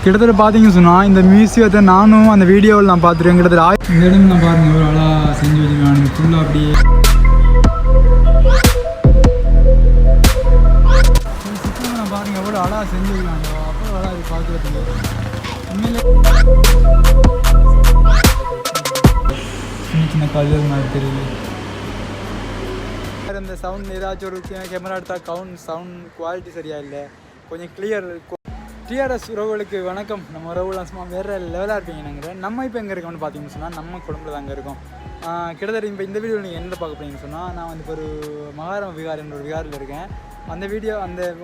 கிட்டத்தட்ட பார்த்தீங்கன்னு சொன்னால் இந்த மியூசியத்தை நானும் அந்த வீடியோவில் நான் பார்த்துருக்கேன். கிட்டத்தட்ட இந்த இடம் நான் பாருங்கள் ஒரு அழகாக செஞ்சு வச்சுருக்காங்க ஃபுல்லாக அப்படியே நான் பாருங்கள் எவ்வளோ அழகாக செஞ்சு வைக்கிறாங்க. அப்போ அழகாக இது பார்க்குறதுக்கு உண்மையிலே சின்ன சின்ன கல்கள் மாதிரி தெரியுது. இந்த சவுண்ட் ஏதாச்சும் ஒரு கேமரா எடுத்தால் சவுண்ட் குவாலிட்டி சரியாக இல்லை, கொஞ்சம் கிளியர். டிஆர்எஸ் உறவுகளுக்கு வணக்கம். நம்ம உறவுலாம் சும்மா வேறு லெவலாக இருப்பீங்க. நாங்கள் நம்ம இப்போ எங்கே இருக்கோம்னு பார்த்தீங்கன்னு சொன்னால் நம்ம குடும்பத்தில் தாங்க இருக்கோம். கிட்டத்தட்ட இப்போ இந்த வீடியோ நீங்கள் என்ன பார்க்க போறீங்கன்னு சொன்னால், நான் வந்து இப்போ ஒரு மகாராம விகார் என்ற ஒரு விகாரில் இருக்கேன். அந்த வீடியோ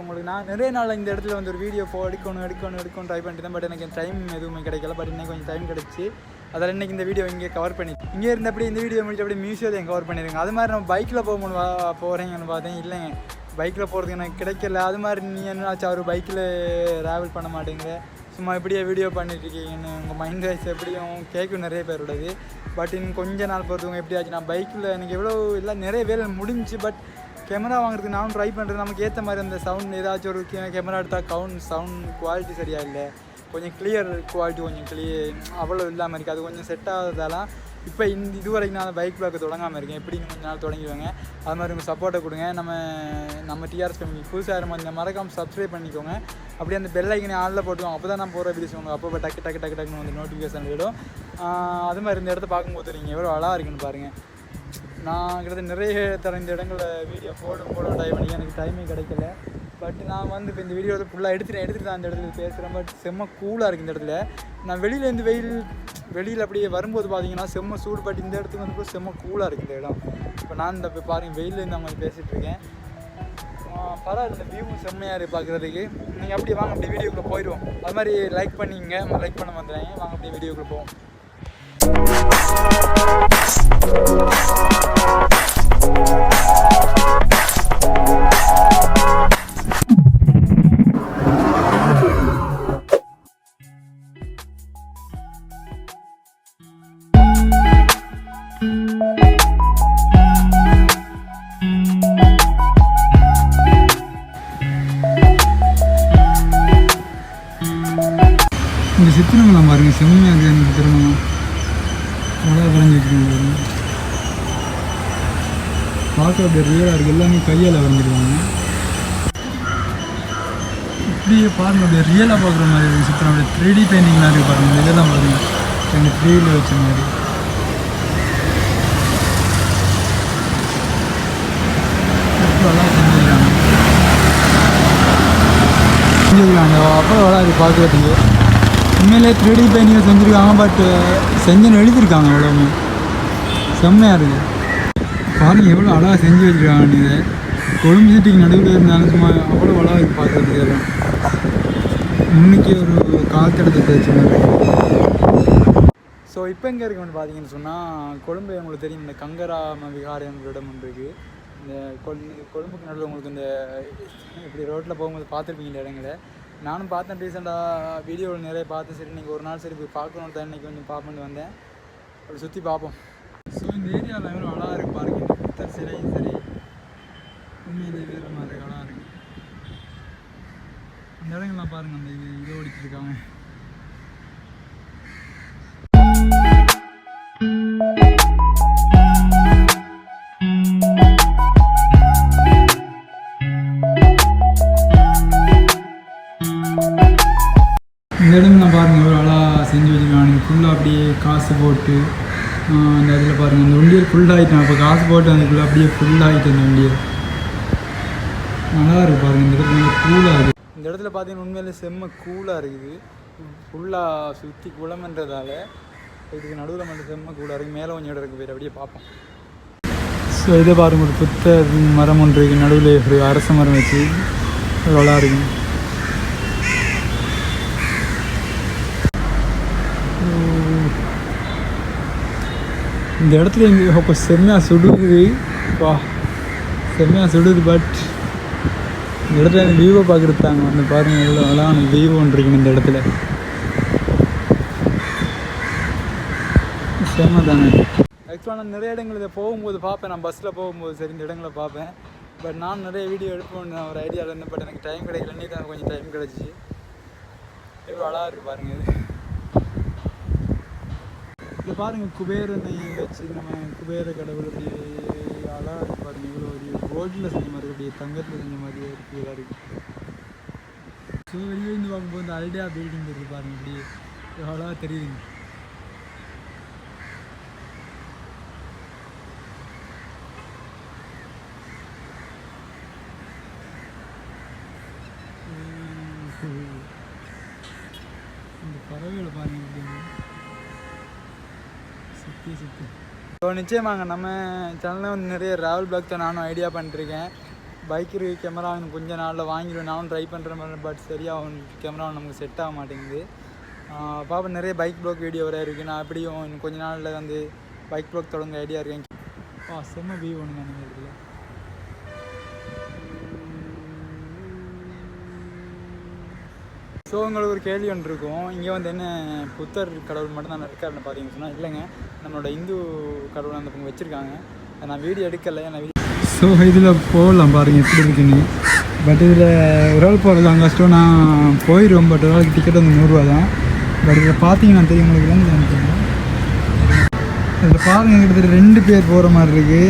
உங்களுக்கு நான் நிறைய நாள் இந்த இடத்துல வந்து ஒரு வீடியோ எடுக்கணும் ட்ரை பண்ணிட்டு தான். பட் எனக்கு டைம் எதுவுமே கிடைக்கல. பட் இன்னைக்கு கொஞ்சம் டைம் கிடச்சி அதில் இன்றைக்கி இந்த வீடியோ இங்கே கவர் பண்ணி இங்கே இருந்தபடி இந்த வீடியோ முடிச்சு அப்படியே மியூசியத்தை கவர் பண்ணிடுங்க. அது மாதிரி நம்ம பைக்கில் போகிறீங்கன்னு பார்த்தேன். இல்லைங்க, பைக்கில் போகிறதுக்கு எனக்கு கிடைக்கல. அது மாதிரி நீ என்னாச்சும் அவர் பைக்கில் ட்ராவல் பண்ண மாட்டேங்கிற, சும்மா எப்படியே வீடியோ பண்ணிட்டுருக்கீங்கன்னு உங்கள் மைண்ட் வைஸ் எப்படியும் கேட்கும் நிறைய பேரோடது. பட் இன்னும் கொஞ்ச நாள் பொறுத்தவங்க எப்படியாச்சு நான் பைக்கில் எனக்கு எவ்வளோ இல்லை நிறைய வேலை முடிஞ்சு. பட் கேமரா வாங்குறதுக்கு நானும் ட்ரை பண்ணுறது. நமக்கு ஏற்ற மாதிரி அந்த சவுண்ட் ஏதாச்சும் ஒரு கேமரா எடுத்தால் சவுண்ட் குவாலிட்டி சரியாக இல்லை, கொஞ்சம் கிளியர் குவாலிட்டி கொஞ்சம் அவ்வளோ இல்லாமல் இருக்குது. அது கொஞ்சம் செட் ஆகாததாலாம் இப்போ இது வரைக்கும் நான் பைக் பிளாக் தொடங்காமல் இருக்கேன். எப்படி கொஞ்சம் நாள் தொடங்கிடுவாங்க. அது மாதிரி உங்கள் சப்போர்ட்டை கொடுங்க. நம்ம டிஆர்எஸ் ஃபேமிலி புதுசாக இருமாதிரி மறக்காமல் சப்ஸ்கிரைப் பண்ணிக்கோங்க. அப்படியே அந்த பெல் ஐக்கனே ஆளில் போட்டுக்கோங்க. அப்போ தான் நான் போகிற வீடியோஸ் உங்களுக்கு அப்போ டக்குன்னு வந்து நோட்டிஃபிகேஷன் விடும். அது மாதிரி இந்த இடத்த பார்க்கும்போது நீங்கள் எவ்வளோ அழகாக இருக்குன்னு பாருங்கள். நான் கிட்டத்தட்ட நிறைய இந்த இடங்களில் வீடியோ போட ட்ரை பண்ணி எனக்கு டைமே கிடைக்கல. பட் நான் வந்து இப்போ இந்த வீடியோ ஃபுல்லாக எடுத்துகிட்டு தான் அந்த இடத்துல பேசுகிறேன். பட் செம்ம கூலாக இருக்குது இந்த இடத்துல. நான் வெளியிலேருந்து வெளியில் அப்படியே வரும்போது பார்த்தீங்கன்னா செம்ம சூடு. பட் இந்த இடத்துக்கு வந்து செம்ம கூலாக இருக்குது இந்த இடம். இப்போ நான் இந்த பாருங்கள் வெயிலேருந்து அவங்க பேசிகிட்ருக்கேன். பரவாயில்ல, இந்த வியூவும் செம்மையாக இருக்குது பார்க்குறதுக்கு. நீங்கள் அப்படியே வாங்க, அப்படியே வீடியோக்குள்ளே போயிடுவோம். அது மாதிரி லைக் பண்ணிங்க, லைக் பண்ண வந்துடுறாங்க. வாங்க அப்படியே வீடியோக்குள்ளே போவோம். இந்த சித்திரங்கள்லாம் பாருங்கள் செம்மையாக இருக்குது. எனக்கு திருமணம் நல்லா வரைஞ்சி வச்சுருக்காங்க. பார்க்க அப்படியே ரியலாக இருக்குது. எல்லாமே கையால் வரைஞ்சிருக்காங்க. இப்படியே பாருங்கள், அப்படியே ரியலாக பார்க்குற மாதிரி இருக்குது சித்திரம். அப்படியே 3D பெயிண்டிங்லாம் இருக்குது பாருங்கள். இதெல்லாம் பாருங்கள் எங்கள் 3Dயில் வச்ச மாதிரி. நல்லா செஞ்சுருக்காங்க. அப்புறம் நல்லா இருக்குது பார்க்குறதுக்கு. உண்மையிலே 3D பெயிண்டிங் செஞ்சுருக்காங்க. பட் செஞ்சுன்னு எழுதியிருக்காங்க. அவ்வளோவுமே செம்மையாக இருக்குது. பாருங்கள் எவ்வளோ அழகாக செஞ்சு வச்சுருக்காங்க. இதை கொழும்பு சிட்டிக்கு நடுவில் இருந்தாலும் சும்மா அவ்வளோ அழகாக இருக்குது பார்க்குறதுக்கு. எல்லாம் முன்னைக்கே ஒரு காத்தெடுத்து வச்சுருக்காங்க. ஸோ இப்போ எங்கே இருக்குன்னு பார்த்தீங்கன்னு சொன்னால், கொழும்பு உங்களுக்கு தெரியும் இந்த கங்கராம விகார் என்ற இடம் ஒன்று இருக்குது. இந்த கொழும்புக்கு நடுவில் உங்களுக்கு இந்த இப்படி ரோட்டில் போகும்போது பார்த்துருப்பீங்க இந்த இடங்களை. நானும் பார்த்தேன் ரீசெண்டாக வீடியோவில் நிறைய பார்த்தேன். சரி நீங்கள் ஒரு நாள் சரி போய் பார்க்கணுன்னு தான் இன்றைக்கி கொஞ்சம் பார்ப்பேன்னு வந்தேன். அப்படி சுற்றி பார்ப்போம். ஸோ இந்த ஏரியாவில் எவ்வளோ அழகாக இருக்குது பாருங்க. இந்த புத்தர் சிலையும் சரி உண்மையிலே வேறு மாதிரி அழகாக இருக்குது. அந்த இடங்கள்லாம் பாருங்கள். அந்த இதை ஓடிச்சிருக்காங்க. இந்த இடம் நான் பாருங்கள் எவ்வளோ அழகாக செஞ்சு வச்சுருக்காங்க. ஃபுல்லாக அப்படியே காசு போட்டு அந்த இதில் பாருங்கள் அந்த வண்டியை ஃபுல்லாகிட்டேன். இப்போ காசு போட்டு அதுக்குள்ளே அப்படியே ஃபுல்லாகிட்டு அந்த வண்டியை நல்லா இருக்குது பாருங்கள். இந்த இடத்துல கூலாக இருக்குது. இந்த இடத்துல பார்த்தீங்கன்னா உண்மையிலே செம்ம கூலாக இருக்குது. ஃபுல்லாக சுற்றி குளம்ன்றதால இதுக்கு நடுவில் மட்டும் செம்ம கூலாக இருக்குது. மேலே கொஞ்சம் இடம் இருக்குது. போய் அப்படியே பார்ப்போம். ஸோ இதை பாருங்கள், ஒரு புத்த மரம் ஒன்று இருக்குது. நடுவில் ஒரு அரச மரம் வச்சு நல்லா இருக்குது. இந்த இடத்துல எங்கே செம்மையாக சுடுது. செம்மையாக சுடுது. பட் இந்த இடத்துல எனக்கு வியூவை பார்க்குறதாங்க வந்து பாருங்கள் எவ்வளோ அழகான வியூ ஒன்று இருக்குங்க இந்த இடத்துல. செம்ம தானே. ஆக்சுவலாக நான் நிறைய இடங்கள் இதை போகும்போது பார்ப்பேன். நான் பஸ்ஸில் போகும்போது சரி இந்த இடங்களை பார்ப்பேன். பட் நான் நிறைய வீடியோ எடுப்பேன் ஒரு ஐடியாவில் இருந்தேன். பட் எனக்கு டைம் கிடைக்கல. இன்னைக்கு தான் கொஞ்சம் டைம் கிடச்சிச்சு. எவ்வளோ அழகாக இருக்குது பாருங்கள் இது. இதில் பாருங்கள் குபேரனை வச்சு நம்ம குபேர கடவுள் அப்படியே அழகாக இருக்குது பாருங்கள். இவ்வளோ ஒரு கோல்டில் செஞ்ச மாதிரி அப்படியே தங்கத்தில் செஞ்ச மாதிரியே இருக்குது. இதாக இருக்குது. ஸோ வெளியிருந்து பார்க்கும்போது இந்த அல்டியா பில்டிங் இருக்குது பாருங்கள். அப்படியே அழகாக தெரியுதுங்க. இந்த பறவைகளை பாருங்கள் எப்படிங்க சுற்றி சுற்றி. ஸோ நிச்சயமாங்க நம்ம சேனலில் வந்து நிறைய ட்ராவல் பிளாக் தான் நானும் ஐடியா பண்ணிருக்கேன். பைக்கு கேமரா கொஞ்சம் நாளில் வாங்கிடுவேன். நானும் ட்ரை பண்ணுற மாதிரி. பட் சரியாக கேமரா நமக்கு செட் ஆக மாட்டேங்குது. பாப்பா நிறைய பைக் ப்ளாக் வீடியோ வர இருக்குது. நான் அப்படியும் இன்னும் கொஞ்சம் நாளில் வந்து பைக் ப்ளாக் தொடங்க ஐடியா இருக்கேன். செம்ம வியூ ஒன்றுங்க நீங்கள் இருக்குல்ல. ஸோ உங்களுக்கு ஒரு கேள்வி ஒன்று இருக்கும், இங்கே வந்து என்ன புத்தர் கடவுள் மட்டும் தான் இருக்காருன்னு பார்த்தீங்கன்னு சொன்னால், இல்லைங்க, நம்மளோட இந்து கடவுள் அந்த பக்கம் வச்சுருக்காங்க. நான் வீடியோ எடுக்கலை. ஸோ இதில் போகலாம் பாருங்கள் எப்படி இருக்குன்னு. பட் இதில் ஒரு ஆள் போகிறதுலாம் கஷ்டம். நான் போயிடுவோம். பட் ஒரு ஆளுக்கு டிக்கெட் வந்து 100 ரூபா தான். பட் இதில் பார்த்தீங்கன்னா தெரியும் உங்களுக்கு நினைக்கிறேன். இதில் பாருங்கள் கிட்டத்தட்ட 2 பேர் போகிற மாதிரி இருக்குது.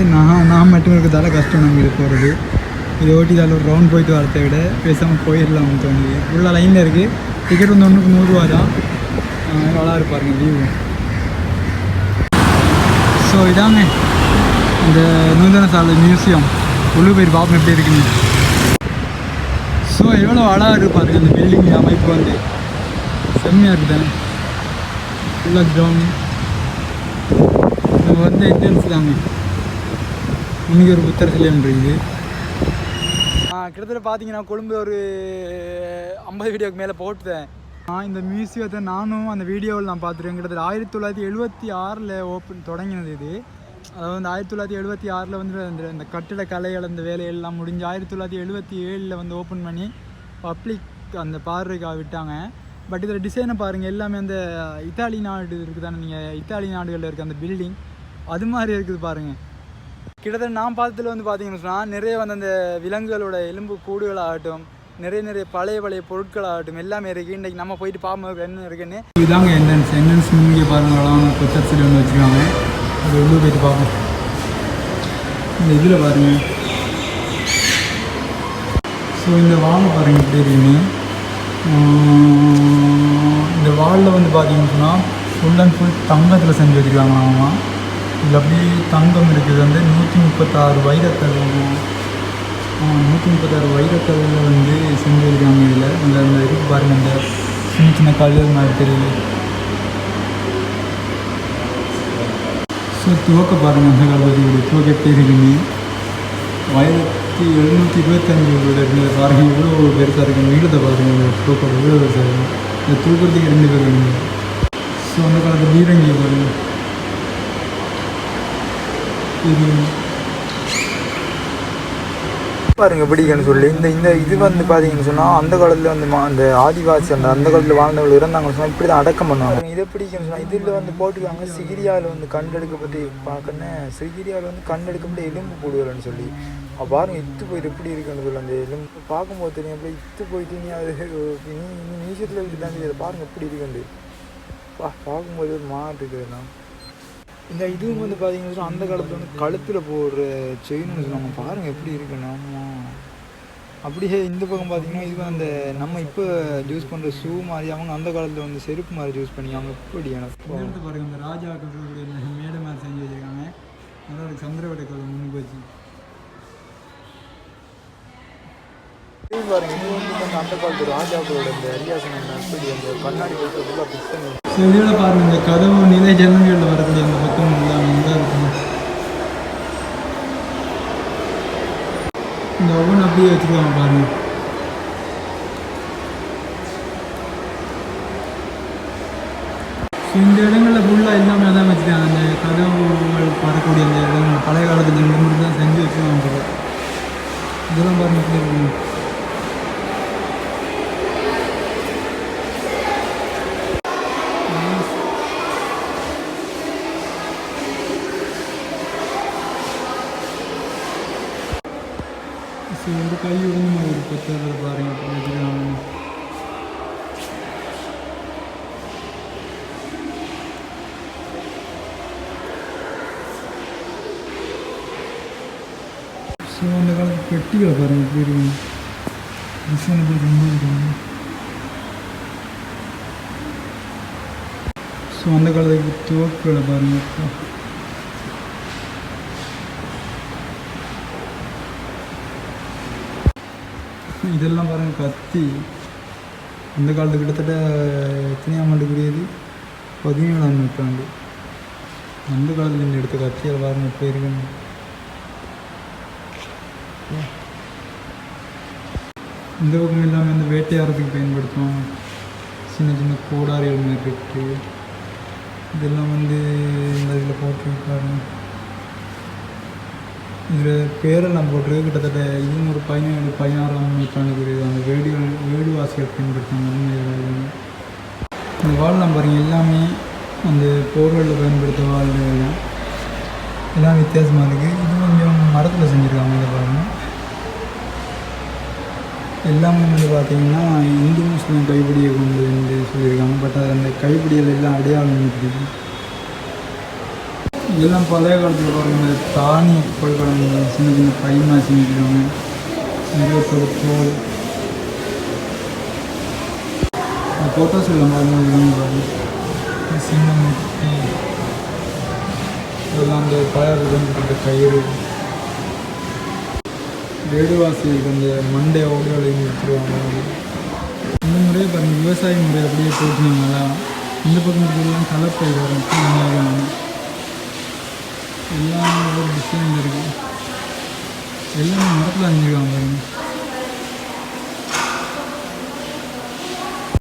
நான் மட்டும் இருக்கிறதால கஷ்டம் நம்ம இது போகிறது. இது ஓட்டி தால் ஒரு ரவுண்ட் போயிட்டு வரத்தை விட பேசாமல் போயிடலாம்னு தோணுது. ஃபுல்லாக லைனில் இருக்குது. டிக்கெட் வந்து 1க்கு 100 ரூபா தான். நல்லா இருப்பாருங்க வியூ. ஸோ இதாங்க இந்த நூதன சாலை மியூசியம். உள்ளே போய் பார்ப்போம் எப்படி இருக்குன்னு. ஸோ எவ்வளோ அழகாக இருக்குது பாருங்கள் அந்த பில்டிங் அமைப்பு வந்து செம்மையாக இருக்குது தானே. ஃபுல்லாக கிரவுண்ட். நம்ம வந்து என்ட்ரன்ஸ் தாங்க. இன்றைக்கி ஒரு புத்தர் சிலை ஒன்று இருக்குது. கிட்டத்தட்ட பார்த்தீங்கன்னா கொழும்பு ஒரு 50 வீடியோக்கு மேலே போட்டுட்டேன். இந்த மியூசியத்தை நானும் அந்த வீடியோவில் நான் பார்த்துருக்கேன். கிட்டத்தட்ட 1976 ஓப்பன் தொடங்கினது இது. அதாவது வந்து 1976 வந்து இந்த கட்டிட கலைகள் அந்த வேலையெல்லாம் முடிஞ்சு 1977 வந்து ஓப்பன் பண்ணி பப்ளிக் அந்த பார்வைக்காக விட்டாங்க. பட் இதில் டிசைனை பாருங்கள் எல்லாமே அந்த இத்தாலி நாடு இருக்குது தானே. நீங்கள் இத்தாலி நாடுகளில் இருக்க அந்த பில்டிங் அது மாதிரி இருக்குது பாருங்கள். கிட்டத்தட்ட நான் பார்த்ததில் வந்து பார்த்தீங்கன்னு சொன்னால் நிறைய வந்து அந்த விலங்குகளோட எலும்பு கூடுகளாகட்டும், நிறைய பழைய பொருட்களாகட்டும் எல்லாமே இருக்குது. இன்றைக்கி நம்ம போயிட்டு பார்ப்போம் என்ன இருக்குன்னு. இதுதாங்க என்ட்ரன்ஸ் முன்னே பாருங்கள். புத்தர் சிலை ஒன்று வச்சுருக்காங்க. அது உள்ளே போயிட்டு பார்ப்போம். இந்த இதில் பாருங்கள். ஸோ இந்த வாழை பாருங்கள் எப்படி இருக்குன்னு. இந்த வாலில் வந்து பார்த்தீங்கன்னு சொன்னால் ஃபுல் அண்ட் ஃபுல் தங்கத்தில் செஞ்சு வச்சுருக்காங்க. ஆமாம், இதில் அப்படியே தங்கம் இருக்குது. வந்து 136 வைரக்கல் 136 வைரக்கல்லில் வந்து செஞ்சு வச்சுருக்காங்க. இதில் அந்த இதுக்கு பாருங்கள் அந்த சின்ன கல் மாதிரி தெரியுது. ஸோ துவக்க பாருங்கள் அந்த காலத்தில் துவக்க எப்படி இருக்குன்னு. 1725 இருந்தது பாருங்கள். இவ்வளோ பெருசாக இருக்குது. நீளத்தை பாருங்கள். துவக்கம் இவ்வளோ பெருசாக இருக்கும். இந்த தூக்கிறதுக்கு 2 பேர் வேணும். ஸோ அந்த காலத்தில் பீரங்கியை பாருங்கள். இது பாருங்கள் பிடிக்குன்னு சொல்லி இந்த இது வந்து பார்த்தீங்கன்னு சொன்னால் அந்த காலத்தில் வந்து அந்த ஆதிவாசி அந்த காலத்தில் வாழ்ந்தவர்கள் இருந்தாங்கன்னு சொன்னால் இப்படி தான் அடக்கம் பண்ணுவாங்க. இதை பிடிக்குன்னு சொன்னால் இதில் வந்து போட்டுருக்காங்க சிகிரியாவில் வந்து கண்டெடுக்கப்பட்டு பார்க்கணும். சிகிரியாவில் வந்து கண்டெடுக்கப்பட்டு எலும்பு போடுவார்னு சொல்லி பாருங்கள். இத்து போயிட்டு எப்படி இருக்குன்னு சொல்லி அந்த எலும்பு பார்க்கும்போது தெரியும். அப்படி இத்து போயிட்டு நீ அது நீ மியூசியத்தில் இருக்குதான் இதை பாருங்கள் எப்படி இருக்குண்டு பார்க்கும்போது ஒரு மாட்டு இருக்குதுண்ணா. இந்த இதுவும் வந்து பார்த்தீங்கன்னா அந்த காலத்தில் வந்து கழுத்தில் போடுற செயின்னு சொல்லுவாங்க. பாருங்கள் எப்படி இருக்குண்ணா. அப்படியே இந்த பக்கம் பார்த்தீங்கன்னா இது அந்த நம்ம இப்போ யூஸ் பண்ணுற ஷூ மாதிரி அவங்க அந்த காலத்தில் வந்து செருப்பு மாதிரி யூஸ் பண்ணி அவங்க எப்படி எனக்கு எடுத்து பாருங்கள். இந்த ராஜாக்கள் மேடை மாதிரி செஞ்சு வச்சுருக்காங்க. நல்லா சந்திரவட்டை கோவில் முன்னுக்கு வச்சு பாருங்கள். இது வந்து அந்த காலத்து ராஜாக்களோட இந்த அரியாசனம் எப்படி அந்த கண்ணாடி ஃபுல்லாக ஃபிக்ஸ் பண்ணி இதில் பாருங்கள். இந்த கதவு நிலை ஜன்னல்களில் வரக்கூடிய அந்த பக்கம் நல்லா இருக்கும். இந்த ஓவன் அப்படியே வச்சுருவாங்க பாருங்கள். ஸோ இந்த இடங்களில் ஃபுல்லாக எல்லாமே தான் வச்சுருக்காங்க. அந்த கதவுகள் வரக்கூடிய அந்த இடங்கள் பழைய காலத்தில் இந்த மாதிரி தான் செஞ்சு வச்சுருவாங்க. இதெல்லாம் பாருங்கள் எப்படி இருக்கும். ஸோ வந்து கை உடனே ஒரு பத்தர் பாருங்கள். ஸோ அந்த காலத்து பெட்டிகளை பாருங்கள் எப்படி இருக்கும், டிசைனபிள் ரொம்ப இருக்கும். ஸோ அந்த காலத்துக்கு துவக்குகளை பாருங்கள். இப்போ இதெல்லாம் பாருங்கள் கத்தி. அந்த காலத்து கிட்டத்தட்ட எத்தனையாம் ஆண்டுக்குரியது, 17ஆம் நூற்றாண்டு. அந்த காலத்தில் எடுத்த கத்தியால் பாருங்கள் இப்போ இருக்குன்னு. இந்த பக்கம் இல்லாமல் இந்த வேட்டையாடுறதுக்கு பயன்படுத்துவாங்க. சின்ன சின்ன கோடாரிகள் மாதிரி இருக்கு. இதெல்லாம் இந்த இதில் போட்டிருக்காரு. இதில் பேரெல்லாம் போட்டிருக்கு. கிட்டத்தட்ட 17-16ஆம் நூற்றாண்டுக்குரிய அந்த வேடுவாசிகள் பயன்படுத்துவாங்க. இந்த வாழலாம் பாருங்கள், எல்லாமே அந்த போர்களில் பயன்படுத்த வாழ்கள் எல்லாம் வித்தியாசமாக இருக்குது. இது கொஞ்சம் மரத்தில் செஞ்சுருக்காங்க. இதை பாருங்கள், எல்லாமே வந்து பார்த்திங்கன்னா இந்து முஸ்லீம் கைப்பிடியை கொண்டு வந்து சொல்லியிருக்காங்க. பட் அது அந்த கைப்பிடியில் எல்லாம் அடையாளம் இருக்குது. இதெல்லாம் பழைய காலத்தில் பாருங்கள், தானிய பொருட்கள் சின்ன சின்ன பை மாதிரி செஞ்சுருக்காங்க. மிருகத்தோட தோல் ஃபோட்டோஸ் எல்லாம் பாருங்கள். சின்ன முட்டி இதெல்லாம் அந்த பழைய கொண்டு கயிறு, வேடுவாசிகளுக்கு அந்த மண்டை ஓடுகளையும் வச்சுருவாங்க. இந்த முறையை பாருங்கள், விவசாய முறை அப்படியே போட்டுனாங்களா. இந்த பக்கம் இருக்கிறதெல்லாம் கலப்பை வரும். எல்லாம் ஒரு டிசைன் இருக்குது. எல்லாமே மரத்தில் அணிஞ்சிருக்காங்க பாருங்கள்.